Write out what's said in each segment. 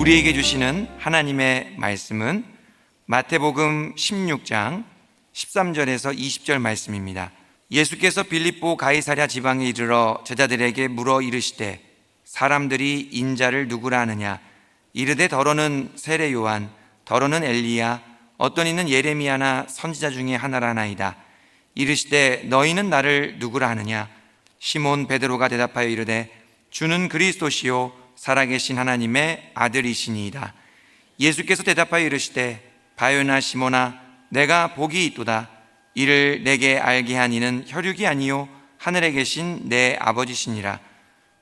우리에게 주시는 하나님의 말씀은 마태복음 16장 13절에서 20절 말씀입니다. 예수께서 빌립보 가이사랴 지방에 이르러 제자들에게 물어 이르시되 사람들이 인자를 누구라 하느냐? 이르되 더러는 세례 요한, 더러는 엘리야, 어떤 이는 예레미야나 선지자 중에 하나라 하나이다. 이르시되 너희는 나를 누구라 하느냐? 시몬 베드로가 대답하여 이르되 주는 그리스도시요 살아계신 하나님의 아들이시니이다. 예수께서 대답하여 이르시되 바요나 시몬아, 내가 복이 있도다. 이를 내게 알게 한 이는 혈육이 아니요 하늘에 계신 내 아버지시니라.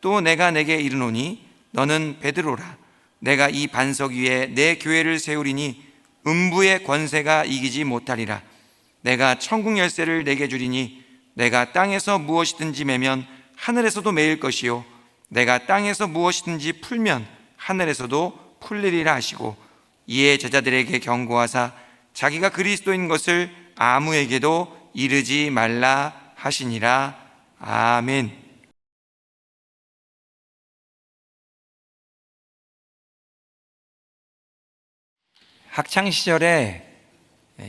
또 내가 내게 이르노니 너는 베드로라. 내가 이 반석 위에 내 교회를 세우리니 음부의 권세가 이기지 못하리라. 내가 천국 열쇠를 내게 주리니 내가 땅에서 무엇이든지 매면 하늘에서도 매일 것이요 내가 땅에서 무엇이든지 풀면 하늘에서도 풀리리라 하시고, 이에 제자들에게 경고하사 자기가 그리스도인 것을 아무에게도 이르지 말라 하시니라. 아멘. 학창 시절에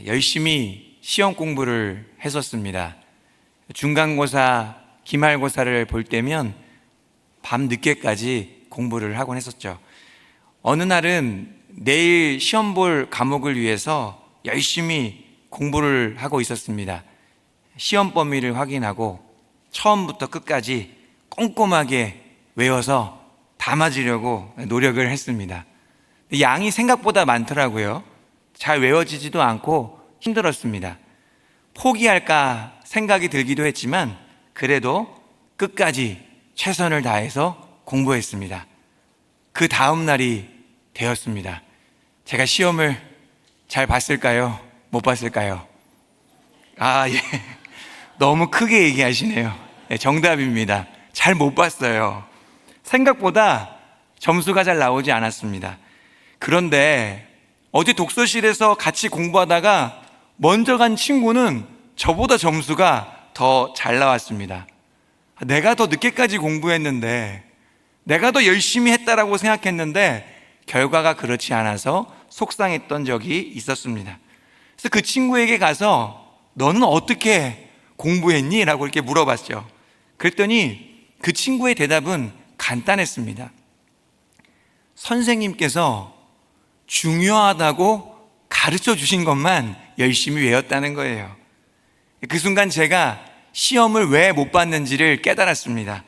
열심히 시험 공부를 했었습니다. 중간고사, 기말고사를 볼 때면 밤 늦게까지 공부를 하곤 했었죠. 어느 날은 내일 시험 볼 과목을 위해서 열심히 공부를 하고 있었습니다. 시험 범위를 확인하고 처음부터 끝까지 꼼꼼하게 외워서 다 맞으려고 노력을 했습니다. 양이 생각보다 많더라고요. 잘 외워지지도 않고 힘들었습니다. 포기할까 생각이 들기도 했지만 그래도 끝까지 최선을 다해서 공부했습니다. 그 다음 날이 되었습니다. 제가 시험을 잘 봤을까요? 못 봤을까요? 예. 너무 크게 얘기하시네요. 네, 정답입니다. 잘 못 봤어요. 생각보다 점수가 잘 나오지 않았습니다. 그런데 어제 독서실에서 같이 공부하다가 먼저 간 친구는 저보다 점수가 더 잘 나왔습니다. 내가 더 늦게까지 공부했는데, 내가 더 열심히 했다라고 생각했는데 결과가 그렇지 않아서 속상했던 적이 있었습니다. 그래서 그 친구에게 가서 너는 어떻게 공부했니? 라고 이렇게 물어봤죠. 그랬더니 그 친구의 대답은 간단했습니다. 선생님께서 중요하다고 가르쳐 주신 것만 열심히 외웠다는 거예요. 그 순간 제가 시험을 왜 못 봤는지를 깨달았습니다.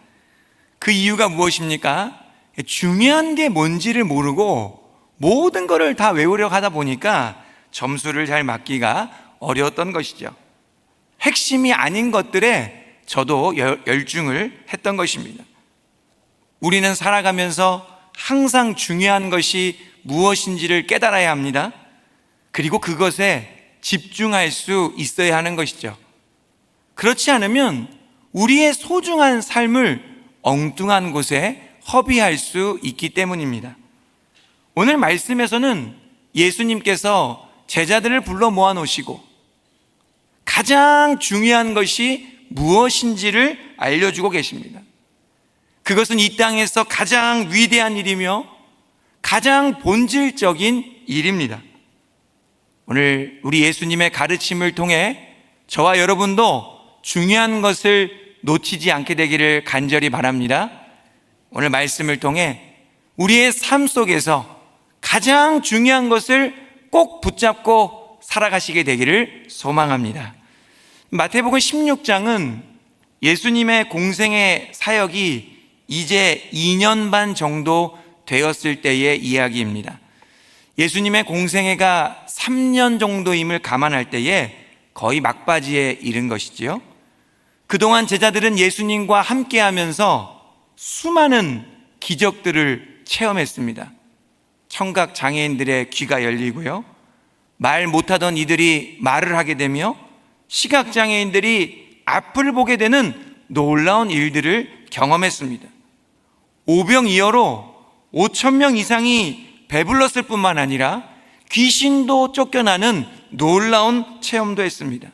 그 이유가 무엇입니까? 중요한 게 뭔지를 모르고 모든 것을 다 외우려고 하다 보니까 점수를 잘 맞기가 어려웠던 것이죠. 핵심이 아닌 것들에 저도 열중을 했던 것입니다. 우리는 살아가면서 항상 중요한 것이 무엇인지를 깨달아야 합니다. 그리고 그것에 집중할 수 있어야 하는 것이죠. 그렇지 않으면 우리의 소중한 삶을 엉뚱한 곳에 허비할 수 있기 때문입니다. 오늘 말씀에서는 예수님께서 제자들을 불러 모아놓으시고 가장 중요한 것이 무엇인지를 알려주고 계십니다. 그것은 이 땅에서 가장 위대한 일이며 가장 본질적인 일입니다. 오늘 우리 예수님의 가르침을 통해 저와 여러분도 중요한 것을 놓치지 않게 되기를 간절히 바랍니다. 오늘 말씀을 통해 우리의 삶 속에서 가장 중요한 것을 꼭 붙잡고 살아가시게 되기를 소망합니다. 마태복음 16장은 예수님의 공생의 사역이 이제 2년 반 정도 되었을 때의 이야기입니다. 예수님의 공생애가 3년 정도임을 감안할 때에 거의 막바지에 이른 것이지요. 그동안 제자들은 예수님과 함께하면서 수많은 기적들을 체험했습니다. 청각 장애인들의 귀가 열리고요, 말 못하던 이들이 말을 하게 되며 시각 장애인들이 앞을 보게 되는 놀라운 일들을 경험했습니다. 오병이어로 5,000명 이상이 배불렀을 뿐만 아니라 귀신도 쫓겨나는 놀라운 체험도 했습니다.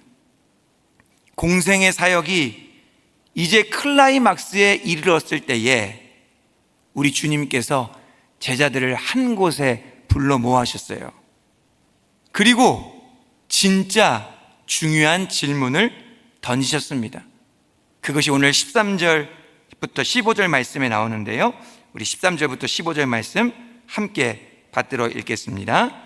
공생의 사역이 이제 클라이막스에 이르렀을 때에 우리 주님께서 제자들을 한 곳에 불러 모으셨어요. 그리고 진짜 중요한 질문을 던지셨습니다. 그것이 오늘 13절부터 15절 말씀에 나오는데요, 우리 13절부터 15절 말씀 함께 받들어 읽겠습니다.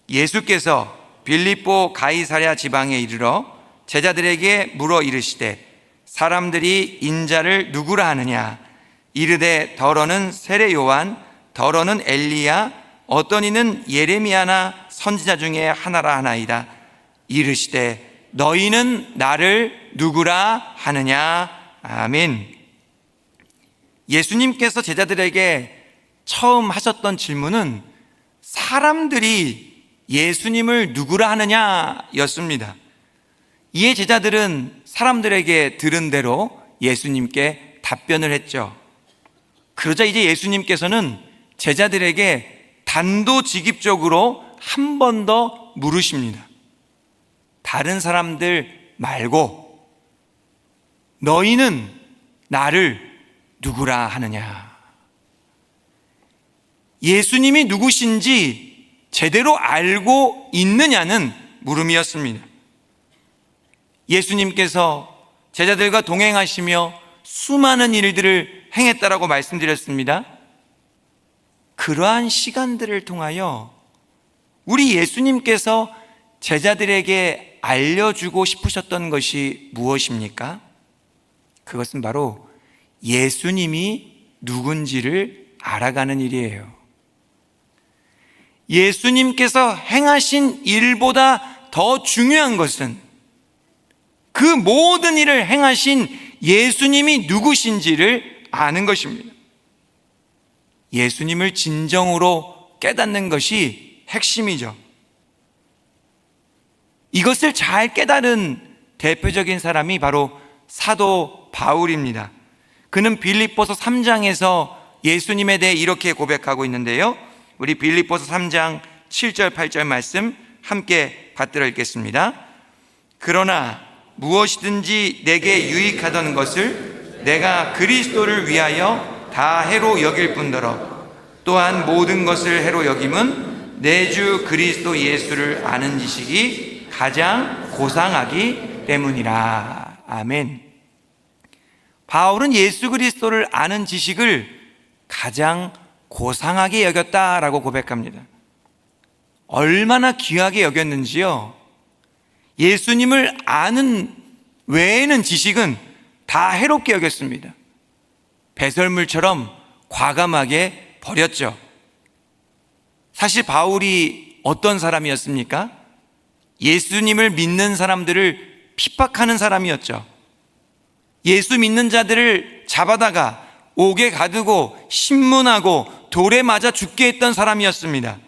예수께서 빌립보 가이사랴 지방에 이르러 제자들에게 물어 이르시되 사람들이 인자를 누구라 하느냐? 이르되 더러는 세례 요한, 더러는 엘리야, 어떤 이는 예레미야나 선지자 중에 하나라 하나이다. 이르시되 너희는 나를 누구라 하느냐? 아멘. 예수님께서 제자들에게 처음 하셨던 질문은 사람들이 예수님을 누구라 하느냐 였습니다. 이에 제자들은 사람들에게 들은 대로 예수님께 답변을 했죠. 그러자 이제 예수님께서는 제자들에게 단도직입적으로 한 번 더 물으십니다. 다른 사람들 말고 너희는 나를 누구라 하느냐? 예수님이 누구신지 제대로 알고 있느냐는 물음이었습니다. 예수님께서 제자들과 동행하시며 수많은 일들을 행했다라고 말씀드렸습니다. 그러한 시간들을 통하여 우리 예수님께서 제자들에게 알려주고 싶으셨던 것이 무엇입니까? 그것은 바로 예수님이 누군지를 알아가는 일이에요. 예수님께서 행하신 일보다 더 중요한 것은 그 모든 일을 행하신 예수님이 누구신지를 아는 것입니다. 예수님을 진정으로 깨닫는 것이 핵심이죠. 이것을 잘 깨달은 대표적인 사람이 바로 사도 바울입니다. 그는 빌립보서 3장에서 예수님에 대해 이렇게 고백하고 있는데요, 우리 빌립보서 3장 7절 8절 말씀 함께 받들어 읽겠습니다. 그러나 무엇이든지 내게 유익하던 것을 내가 그리스도를 위하여 다 해로 여길 뿐더러 또한 모든 것을 해로 여김은 내 주 그리스도 예수를 아는 지식이 가장 고상하기 때문이라. 아멘. 바울은 예수 그리스도를 아는 지식을 가장 고상하게 여겼다라고 고백합니다. 얼마나 귀하게 여겼는지요. 예수님을 아는 외에는 지식은 다 해롭게 여겼습니다. 배설물처럼 과감하게 버렸죠. 사실 바울이 어떤 사람이었습니까? 예수님을 믿는 사람들을 핍박하는 사람이었죠. 예수 믿는 자들을 잡아다가 옥에 가두고 신문하고 돌에 맞아 죽게 했던 사람이었습니다.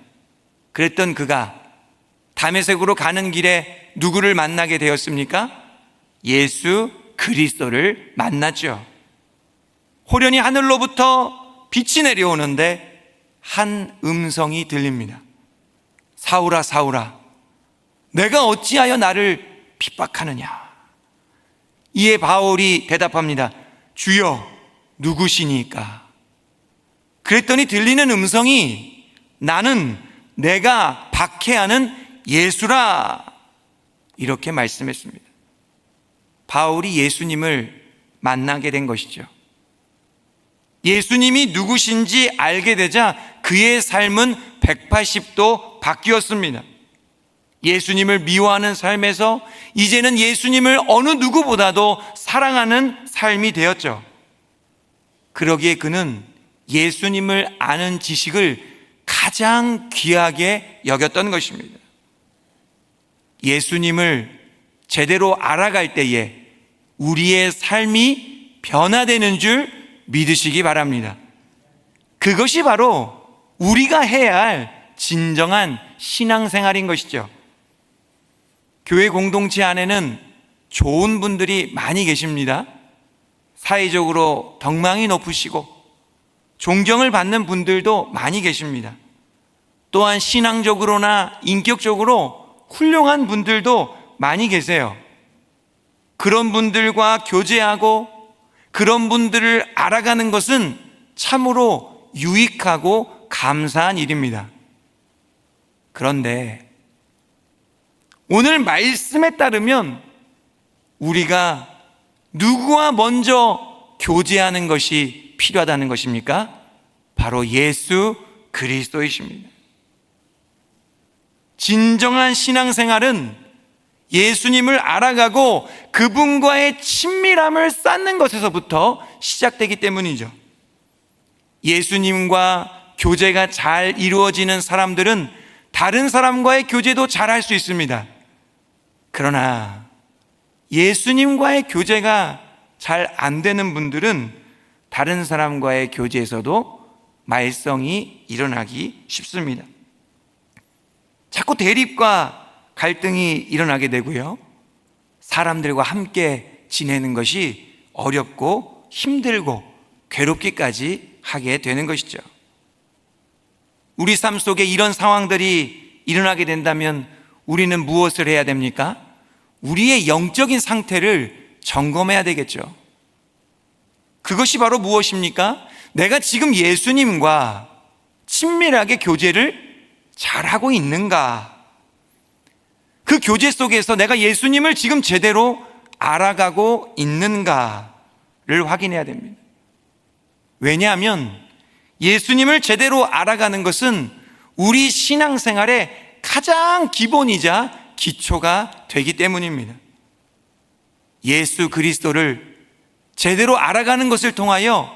그랬던 그가 다메섹으로 가는 길에 누구를 만나게 되었습니까? 예수 그리스도를 만났죠. 호련히 하늘로부터 빛이 내려오는데 한 음성이 들립니다. 사울아 사울아 내가 어찌하여 나를 핍박하느냐? 이에 바울이 대답합니다. 주여 누구시니까? 그랬더니 들리는 음성이 나는 내가 박해하는 예수라, 이렇게 말씀했습니다. 바울이 예수님을 만나게 된 것이죠. 예수님이 누구신지 알게 되자 그의 삶은 180도 바뀌었습니다. 예수님을 미워하는 삶에서 이제는 예수님을 어느 누구보다도 사랑하는 삶이 되었죠. 그러기에 그는 예수님을 아는 지식을 가장 귀하게 여겼던 것입니다. 예수님을 제대로 알아갈 때에 우리의 삶이 변화되는 줄 믿으시기 바랍니다. 그것이 바로 우리가 해야 할 진정한 신앙생활인 것이죠. 교회 공동체 안에는 좋은 분들이 많이 계십니다. 사회적으로 덕망이 높으시고 존경을 받는 분들도 많이 계십니다. 또한 신앙적으로나 인격적으로 훌륭한 분들도 많이 계세요. 그런 분들과 교제하고 그런 분들을 알아가는 것은 참으로 유익하고 감사한 일입니다. 그런데 오늘 말씀에 따르면 우리가 누구와 먼저 교제하는 것이 필요하다는 것입니까? 바로 예수 그리스도이십니다. 진정한 신앙생활은 예수님을 알아가고 그분과의 친밀함을 쌓는 것에서부터 시작되기 때문이죠. 예수님과 교제가 잘 이루어지는 사람들은 다른 사람과의 교제도 잘 할 수 있습니다. 그러나 예수님과의 교제가 잘 안 되는 분들은 다른 사람과의 교제에서도 말썽이 일어나기 쉽습니다. 자꾸 대립과 갈등이 일어나게 되고요, 사람들과 함께 지내는 것이 어렵고 힘들고 괴롭기까지 하게 되는 것이죠. 우리 삶 속에 이런 상황들이 일어나게 된다면 우리는 무엇을 해야 됩니까? 우리의 영적인 상태를 점검해야 되겠죠. 그것이 바로 무엇입니까? 내가 지금 예수님과 친밀하게 교제를 잘하고 있는가? 그 교제 속에서 내가 예수님을 지금 제대로 알아가고 있는가를 확인해야 됩니다. 왜냐하면 예수님을 제대로 알아가는 것은 우리 신앙생활의 가장 기본이자 기초가 되기 때문입니다. 예수 그리스도를 제대로 알아가는 것을 통하여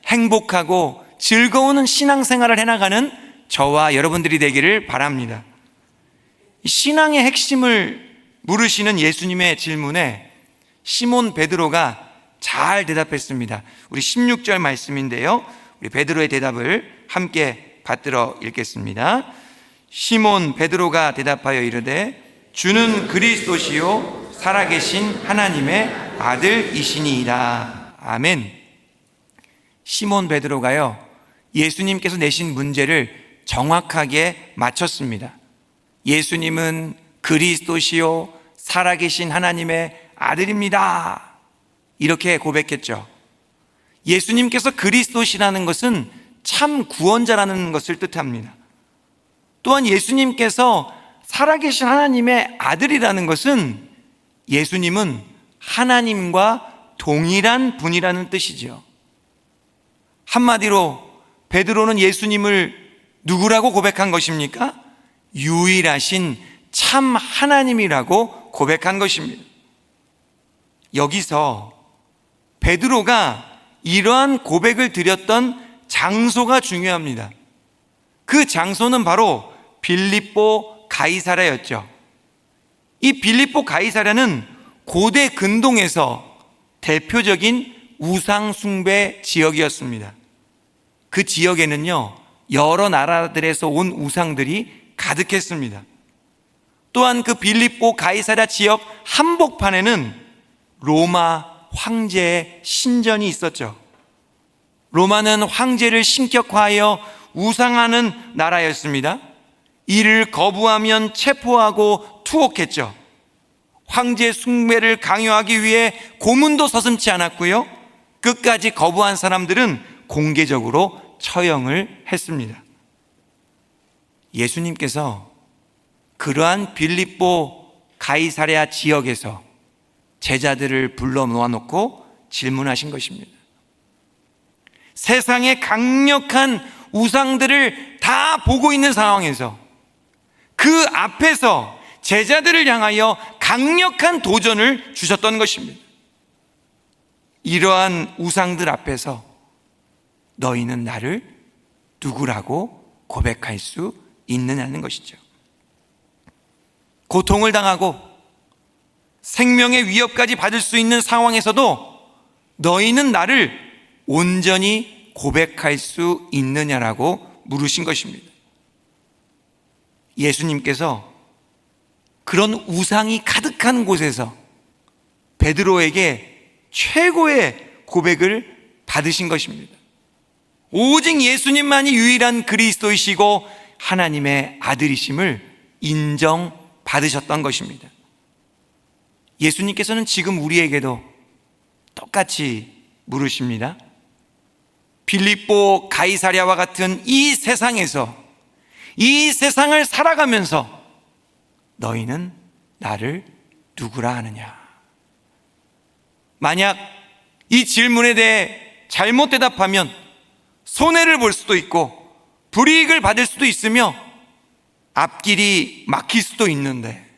행복하고 즐거운 신앙생활을 해나가는 저와 여러분들이 되기를 바랍니다. 신앙의 핵심을 물으시는 예수님의 질문에 시몬 베드로가 잘 대답했습니다. 우리 16절 말씀인데요, 우리 베드로의 대답을 함께 받들어 읽겠습니다. 시몬 베드로가 대답하여 이르되 주는 그리스도시요 살아계신 하나님의 아들이시니이다. 아멘. 시몬 베드로가요, 예수님께서 내신 문제를 정확하게 맞췄습니다. 예수님은 그리스도시요 살아계신 하나님의 아들입니다. 이렇게 고백했죠. 예수님께서 그리스도시라는 것은 참 구원자라는 것을 뜻합니다. 또한 예수님께서 살아계신 하나님의 아들이라는 것은 예수님은 하나님과 동일한 분이라는 뜻이죠. 한마디로 베드로는 예수님을 누구라고 고백한 것입니까? 유일하신 참 하나님이라고 고백한 것입니다. 여기서 베드로가 이러한 고백을 드렸던 장소가 중요합니다. 그 장소는 바로 빌립보 가이사랴였죠. 이 빌립보 가이사랴는 고대 근동에서 대표적인 우상 숭배 지역이었습니다. 그 지역에는요, 여러 나라들에서 온 우상들이 가득했습니다. 또한 그 빌립보 가이사랴 지역 한복판에는 로마 황제의 신전이 있었죠. 로마는 황제를 신격화하여 우상하는 나라였습니다. 이를 거부하면 체포하고 투옥했죠. 황제 숭배를 강요하기 위해 고문도 서슴지 않았고요, 끝까지 거부한 사람들은 공개적으로 처형을 했습니다. 예수님께서 그러한 빌립보 가이사랴 지역에서 제자들을 불러 모아놓고 질문하신 것입니다. 세상의 강력한 우상들을 다 보고 있는 상황에서 그 앞에서 제자들을 향하여 강력한 도전을 주셨던 것입니다. 이러한 우상들 앞에서 너희는 나를 누구라고 고백할 수 있느냐는 것이죠. 고통을 당하고 생명의 위협까지 받을 수 있는 상황에서도 너희는 나를 온전히 고백할 수 있느냐라고 물으신 것입니다. 예수님께서 그런 우상이 가득한 곳에서 베드로에게 최고의 고백을 받으신 것입니다. 오직 예수님만이 유일한 그리스도이시고 하나님의 아들이심을 인정받으셨던 것입니다. 예수님께서는 지금 우리에게도 똑같이 물으십니다. 빌립보 가이사랴와 같은 이 세상에서, 이 세상을 살아가면서 너희는 나를 누구라 하느냐? 만약 이 질문에 대해 잘못 대답하면 손해를 볼 수도 있고 불이익을 받을 수도 있으며 앞길이 막힐 수도 있는데,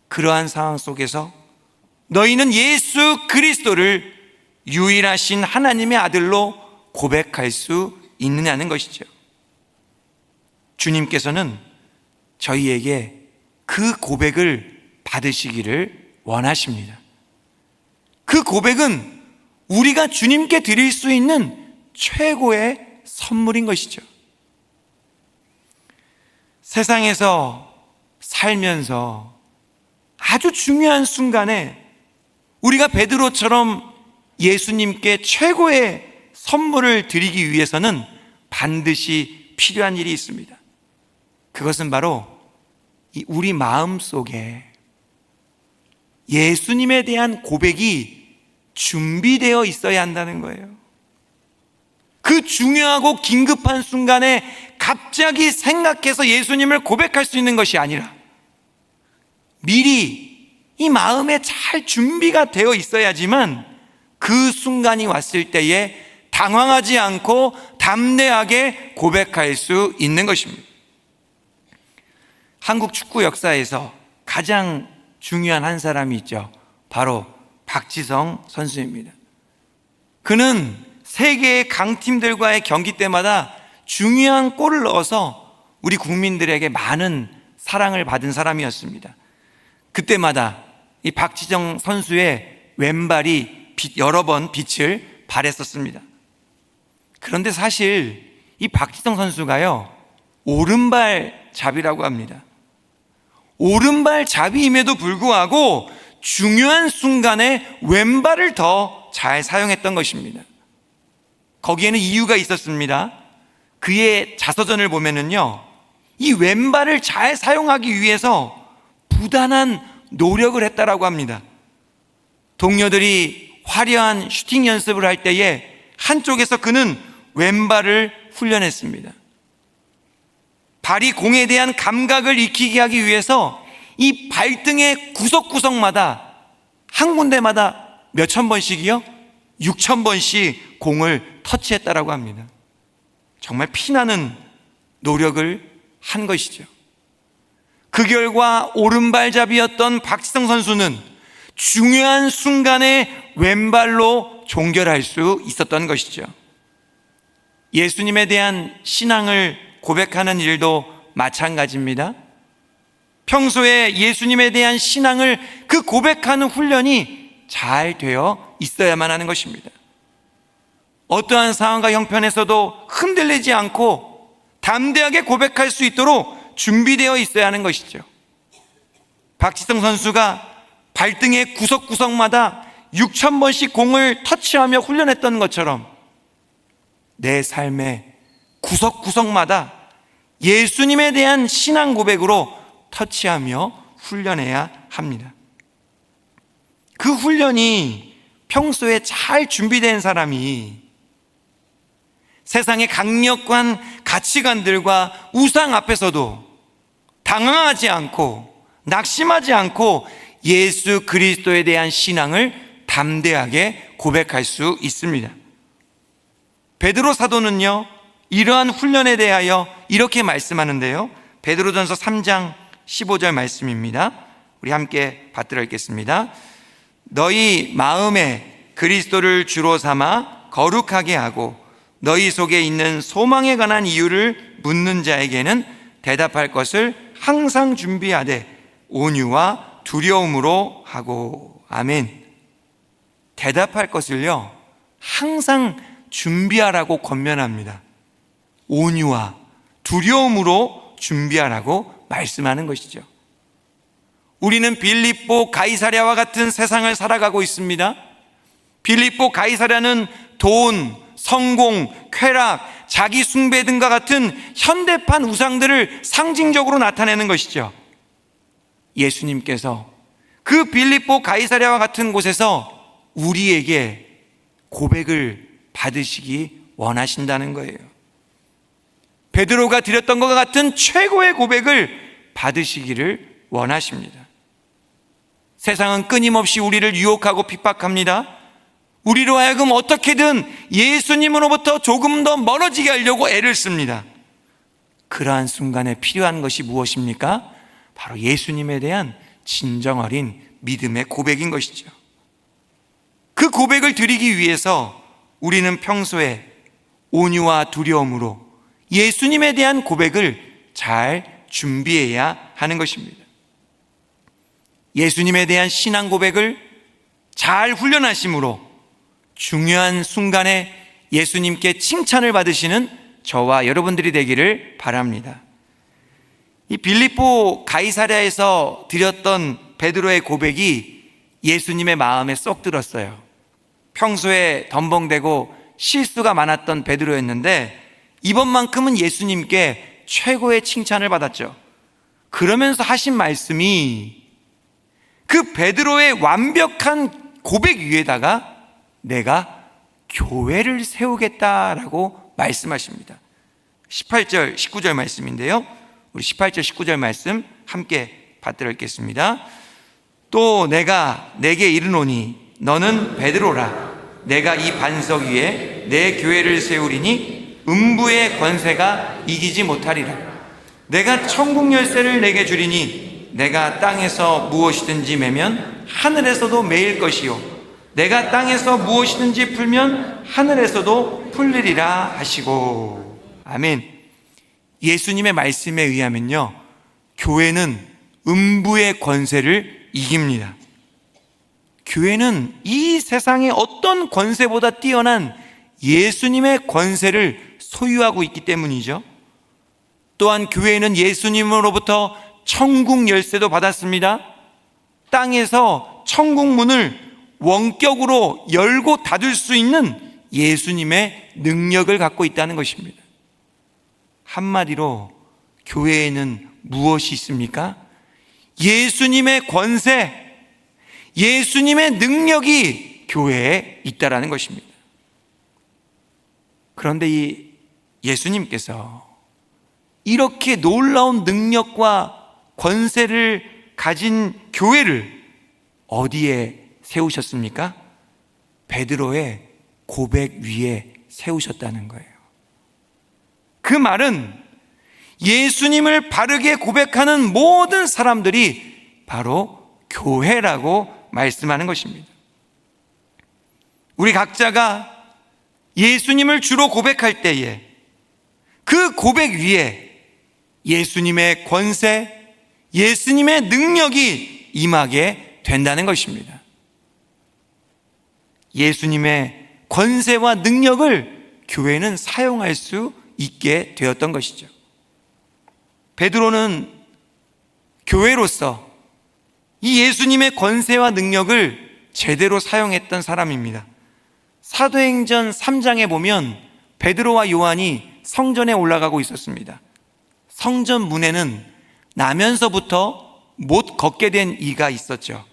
그러한 상황 속에서 너희는 예수 그리스도를 유일하신 하나님의 아들로 고백할 수 있느냐는 것이죠. 주님께서는 저희에게 그 고백을 받으시기를 원하십니다. 그 고백은 우리가 주님께 드릴 수 있는 최고의 선물인 것이죠. 세상에서 살면서 아주 중요한 순간에 우리가 베드로처럼 예수님께 최고의 선물을 드리기 위해서는 반드시 필요한 일이 있습니다. 그것은 바로 우리 마음 속에 예수님에 대한 고백이 준비되어 있어야 한다는 거예요. 그 중요하고 긴급한 순간에 갑자기 생각해서 예수님을 고백할 수 있는 것이 아니라 미리 이 마음에 잘 준비가 되어 있어야지만 그 순간이 왔을 때에 당황하지 않고 담대하게 고백할 수 있는 것입니다. 한국 축구 역사에서 가장 중요한 한 사람이 있죠. 바로 박지성 선수입니다. 그는 세계의 강팀들과의 경기 때마다 중요한 골을 넣어서 우리 국민들에게 많은 사랑을 받은 사람이었습니다. 그때마다 이 박지성 선수의 왼발이 여러 번 빛을 발했었습니다. 그런데 사실 이 박지성 선수가요, 오른발 잡이라고 합니다. 오른발 잡이임에도 불구하고 중요한 순간에 왼발을 더 잘 사용했던 것입니다. 거기에는 이유가 있었습니다. 그의 자서전을 보면은요, 이 왼발을 잘 사용하기 위해서 부단한 노력을 했다라고 합니다. 동료들이 화려한 슈팅 연습을 할 때에 한쪽에서 그는 왼발을 훈련했습니다. 발이 공에 대한 감각을 익히게 하기 위해서 이 발등의 구석구석마다 한 군데마다 몇천 번씩이요? 6천 번씩 공을 터치했다라고 합니다. 정말 피나는 노력을 한 것이죠. 그 결과 오른발잡이였던 박지성 선수는 중요한 순간에 왼발로 종결할 수 있었던 것이죠. 예수님에 대한 신앙을 고백하는 일도 마찬가지입니다. 평소에 예수님에 대한 신앙을 그 고백하는 훈련이 잘 되어 있어야만 하는 것입니다. 어떠한 상황과 형편에서도 흔들리지 않고 담대하게 고백할 수 있도록 준비되어 있어야 하는 것이죠. 박지성 선수가 발등의 구석구석마다 6천 번씩 공을 터치하며 훈련했던 것처럼 내 삶의 구석구석마다 예수님에 대한 신앙 고백으로 터치하며 훈련해야 합니다. 그 훈련이 평소에 잘 준비된 사람이 세상의 강력한 가치관들과 우상 앞에서도 당황하지 않고 낙심하지 않고 예수 그리스도에 대한 신앙을 담대하게 고백할 수 있습니다. 베드로 사도는요, 이러한 훈련에 대하여 이렇게 말씀하는데요, 베드로전서 3장 15절 말씀입니다. 우리 함께 받들어 읽겠습니다. 너희 마음에 그리스도를 주로 삼아 거룩하게 하고 너희 속에 있는 소망에 관한 이유를 묻는 자에게는 대답할 것을 항상 준비하되 온유와 두려움으로 하고. 아멘. 대답할 것을요, 항상 준비하라고 권면합니다. 온유와 두려움으로 준비하라고 말씀하는 것이죠. 우리는 빌립보 가이사랴와 같은 세상을 살아가고 있습니다. 빌립보 가이사랴는 돈, 성공, 쾌락, 자기 숭배 등과 같은 현대판 우상들을 상징적으로 나타내는 것이죠. 예수님께서 그 빌립보 가이사랴와 같은 곳에서 우리에게 고백을 받으시기 원하신다는 거예요. 베드로가 드렸던 것과 같은 최고의 고백을 받으시기를 원하십니다. 세상은 끊임없이 우리를 유혹하고 핍박합니다. 우리로 하여금 어떻게든 예수님으로부터 조금 더 멀어지게 하려고 애를 씁니다. 그러한 순간에 필요한 것이 무엇입니까? 바로 예수님에 대한 진정 어린 믿음의 고백인 것이죠. 그 고백을 드리기 위해서 우리는 평소에 온유와 두려움으로 예수님에 대한 고백을 잘 준비해야 하는 것입니다. 예수님에 대한 신앙 고백을 잘 훈련하심으로 중요한 순간에 예수님께 칭찬을 받으시는 저와 여러분들이 되기를 바랍니다. 이 빌립보 가이사랴에서 드렸던 베드로의 고백이 예수님의 마음에 쏙 들었어요. 평소에 덤벙대고 실수가 많았던 베드로였는데 이번만큼은 예수님께 최고의 칭찬을 받았죠. 그러면서 하신 말씀이 그 베드로의 완벽한 고백 위에다가 내가 교회를 세우겠다라고 말씀하십니다. 18절, 19절 말씀인데요. 우리 18절, 19절 말씀 함께 받들어 읽겠습니다. 또 내가 내게 이르노니 너는 베드로라. 내가 이 반석 위에 내 교회를 세우리니 음부의 권세가 이기지 못하리라. 내가 천국 열쇠를 내게 주리니 내가 땅에서 무엇이든지 매면 하늘에서도 매일 것이요 내가 땅에서 무엇이든지 풀면 하늘에서도 풀리리라 하시고. 아멘. 예수님의 말씀에 의하면요, 교회는 음부의 권세를 이깁니다. 교회는 이 세상의 어떤 권세보다 뛰어난 예수님의 권세를 소유하고 있기 때문이죠. 또한 교회는 예수님으로부터 천국 열쇠도 받았습니다. 땅에서 천국 문을 원격으로 열고 닫을 수 있는 예수님의 능력을 갖고 있다는 것입니다. 한마디로 교회에는 무엇이 있습니까? 예수님의 권세, 예수님의 능력이 교회에 있다라는 것입니다. 그런데 이 예수님께서 이렇게 놀라운 능력과 권세를 가진 교회를 어디에 세우셨습니까? 베드로의 고백 위에 세우셨다는 거예요. 그 말은 예수님을 바르게 고백하는 모든 사람들이 바로 교회라고 말씀하는 것입니다. 우리 각자가 예수님을 주로 고백할 때에 그 고백 위에 예수님의 권세, 예수님의 능력이 임하게 된다는 것입니다. 예수님의 권세와 능력을 교회는 사용할 수 있게 되었던 것이죠. 베드로는 교회로서 이 예수님의 권세와 능력을 제대로 사용했던 사람입니다. 사도행전 3장에 보면 베드로와 요한이 성전에 올라가고 있었습니다. 성전 문에는 나면서부터 못 걷게 된 이가 있었죠.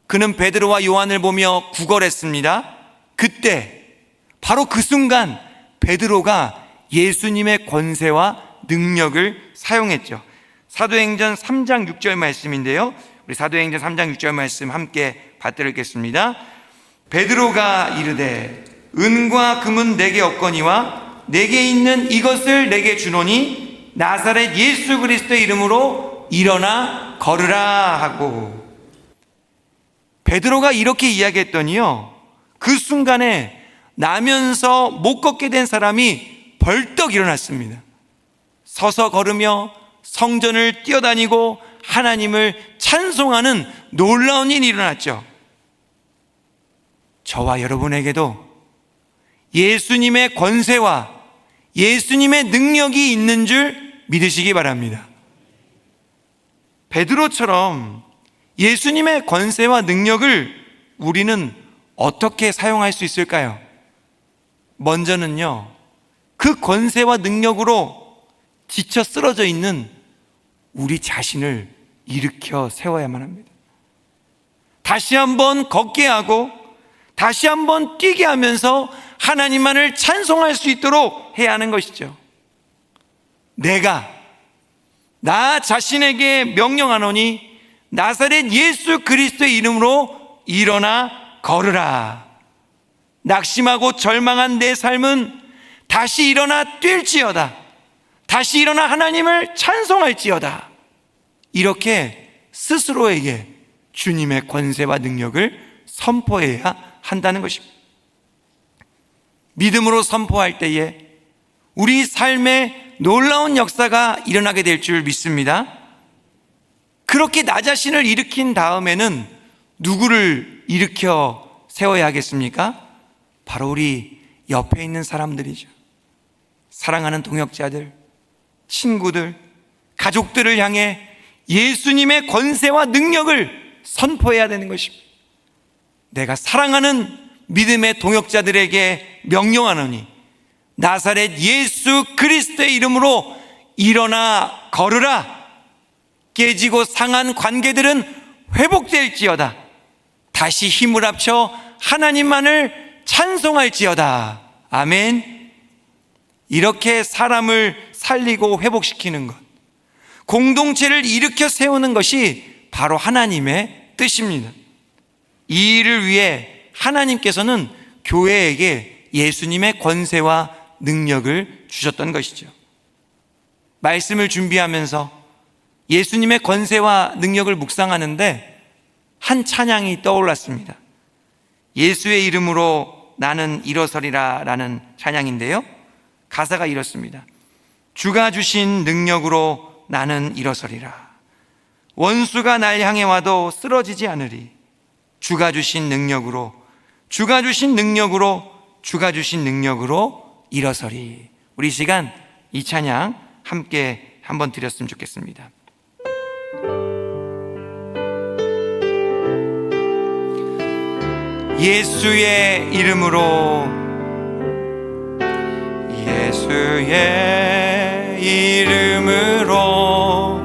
그는 베드로와 요한을 보며 구걸했습니다. 그때 바로 그 순간 베드로가 예수님의 권세와 능력을 사용했죠. 사도행전 3장 6절 말씀인데요, 우리 사도행전 3장 6절 말씀 함께 받들어 읽겠습니다. 베드로가 이르되 은과 금은 내게 없거니와 내게 있는 이것을 내게 주노니 나사렛 예수 그리스도의 이름으로 일어나 걸으라 하고. 베드로가 이렇게 이야기했더니요, 그 순간에 나면서 못 걷게 된 사람이 벌떡 일어났습니다. 서서 걸으며 성전을 뛰어다니고 하나님을 찬송하는 놀라운 일이 일어났죠. 저와 여러분에게도 예수님의 권세와 예수님의 능력이 있는 줄 믿으시기 바랍니다. 베드로처럼 예수님의 권세와 능력을 우리는 어떻게 사용할 수 있을까요? 먼저는요, 그 권세와 능력으로 지쳐 쓰러져 있는 우리 자신을 일으켜 세워야만 합니다. 다시 한번 걷게 하고 다시 한번 뛰게 하면서 하나님만을 찬송할 수 있도록 해야 하는 것이죠. 내가 나 자신에게 명령하노니 나사렛 예수 그리스도의 이름으로 일어나 걸으라. 낙심하고 절망한 내 삶은 다시 일어나 뛸지어다. 다시 일어나 하나님을 찬송할지어다. 이렇게 스스로에게 주님의 권세와 능력을 선포해야 한다는 것입니다. 믿음으로 선포할 때에 우리 삶에 놀라운 역사가 일어나게 될 줄 믿습니다. 그렇게 나 자신을 일으킨 다음에는 누구를 일으켜 세워야 하겠습니까? 바로 우리 옆에 있는 사람들이죠. 사랑하는 동역자들, 친구들, 가족들을 향해 예수님의 권세와 능력을 선포해야 되는 것입니다. 내가 사랑하는 믿음의 동역자들에게 명령하노니 나사렛 예수 그리스도의 이름으로 일어나 걸으라. 깨지고 상한 관계들은 회복될지어다. 다시 힘을 합쳐 하나님만을 찬송할지어다. 아멘. 이렇게 사람을 살리고 회복시키는 것, 공동체를 일으켜 세우는 것이 바로 하나님의 뜻입니다. 이 일을 위해 하나님께서는 교회에게 예수님의 권세와 능력을 주셨던 것이죠. 말씀을 준비하면서 예수님의 권세와 능력을 묵상하는데 한 찬양이 떠올랐습니다. 예수의 이름으로 나는 일어서리라 라는 찬양인데요, 가사가 이렇습니다. 주가 주신 능력으로 나는 일어서리라. 원수가 날 향해 와도 쓰러지지 않으리. 주가 주신 능력으로, 주가 주신 능력으로, 주가 주신 능력으로 일어서리. 우리 시간 이 찬양 함께 한번 드렸으면 좋겠습니다. 예수의 이름으로, 예수의 이름으로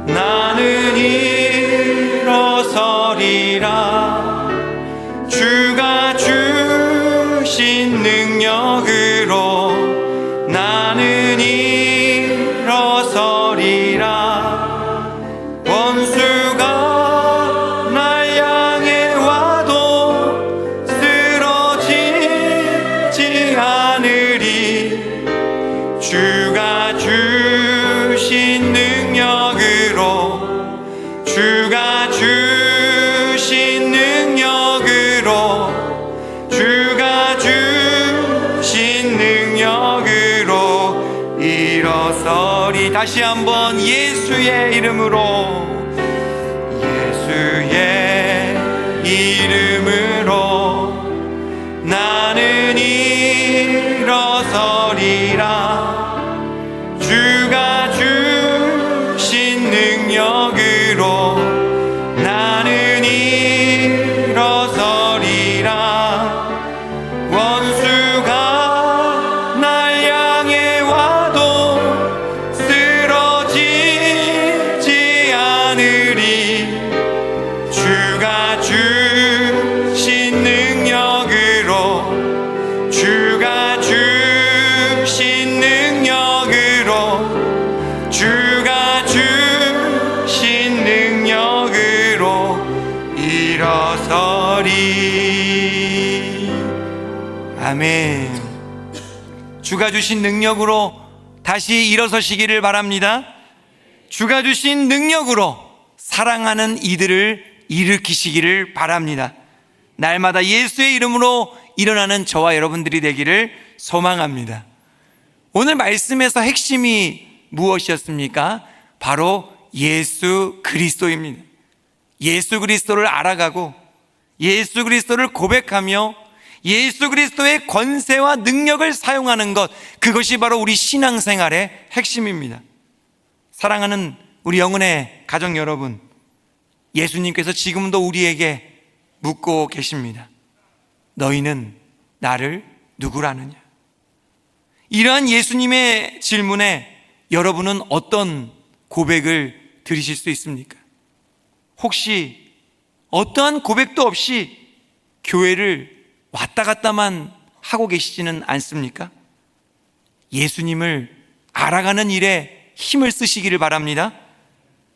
나는 일어서리라. 주가 주신 능력으로 나는 일어서리라. 원수가 날 향해 와도 쓰러지지 않으리. 주가 주신 능력으로, 주가 주신 능력으로, 주가 주신 능력으로 일어서리. 다시 한번 예수의 이름으로, 예수의 이름으로 나는 일어서리라. 주가 주신 능력으로 나는 일어서리라. 원수가 날 향해 와도 쓰러지지 않으리. 주가 주신 능력으로, 주가 주신 능력으로, 주가 주신 능력으로 일어서리. 아멘. 주가 주신 능력으로 다시 일어서시기를 바랍니다. 주가 주신 능력으로 사랑하는 이들을 일으키시기를 바랍니다. 날마다 예수의 이름으로 일어나는 저와 여러분들이 되기를 소망합니다. 오늘 말씀에서 핵심이 무엇이었습니까? 바로 예수 그리스도입니다. 예수 그리스도를 알아가고 예수 그리스도를 고백하며 예수 그리스도의 권세와 능력을 사용하는 것, 그것이 바로 우리 신앙생활의 핵심입니다. 사랑하는 우리 영혼의 가정 여러분, 예수님께서 지금도 우리에게 묻고 계십니다. 너희는 나를 누구라느냐? 이러한 예수님의 질문에 여러분은 어떤 고백을 드리실 수 있습니까? 혹시 어떠한 고백도 없이 교회를 왔다 갔다만 하고 계시지는 않습니까? 예수님을 알아가는 일에 힘을 쓰시기를 바랍니다.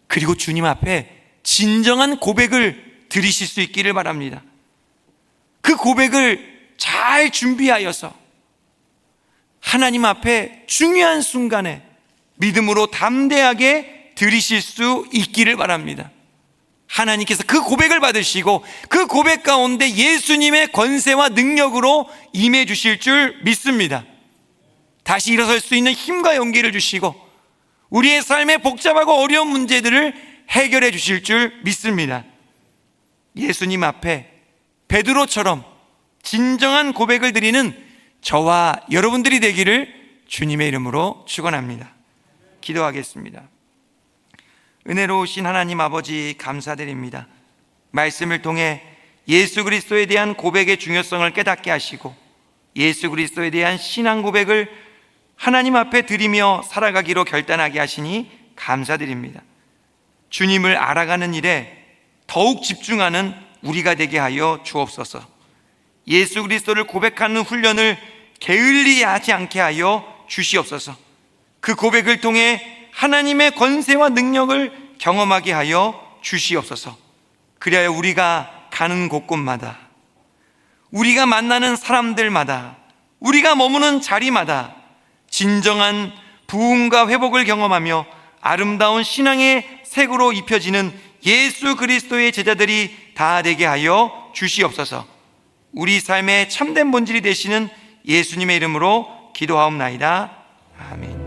그리고 주님 앞에 진정한 고백을 드리실 수 있기를 바랍니다. 그 고백을 잘 준비하여서 하나님 앞에 중요한 순간에 믿음으로 담대하게 드리실 수 있기를 바랍니다. 하나님께서 그 고백을 받으시고 그 고백 가운데 예수님의 권세와 능력으로 임해 주실 줄 믿습니다. 다시 일어설 수 있는 힘과 용기를 주시고 우리의 삶의 복잡하고 어려운 문제들을 해결해 주실 줄 믿습니다. 예수님 앞에 베드로처럼 진정한 고백을 드리는 저와 여러분들이 되기를 주님의 이름으로 축원합니다. 기도하겠습니다. 은혜로우신 하나님 아버지, 감사드립니다. 말씀을 통해 예수 그리스도에 대한 고백의 중요성을 깨닫게 하시고 예수 그리스도에 대한 신앙 고백을 하나님 앞에 드리며 살아가기로 결단하게 하시니 감사드립니다. 주님을 알아가는 일에 더욱 집중하는 우리가 되게 하여 주옵소서. 예수 그리스도를 고백하는 훈련을 게을리 하지 않게 하여 주시옵소서. 그 고백을 통해 하나님의 권세와 능력을 경험하게 하여 주시옵소서. 그리하여 우리가 가는 곳곳마다, 우리가 만나는 사람들마다, 우리가 머무는 자리마다 진정한 부흥과 회복을 경험하며 아름다운 신앙의 색으로 입혀지는 예수 그리스도의 제자들이 다 되게 하여 주시옵소서. 우리 삶의 참된 본질이 되시는 예수님의 이름으로 기도하옵나이다. 아멘.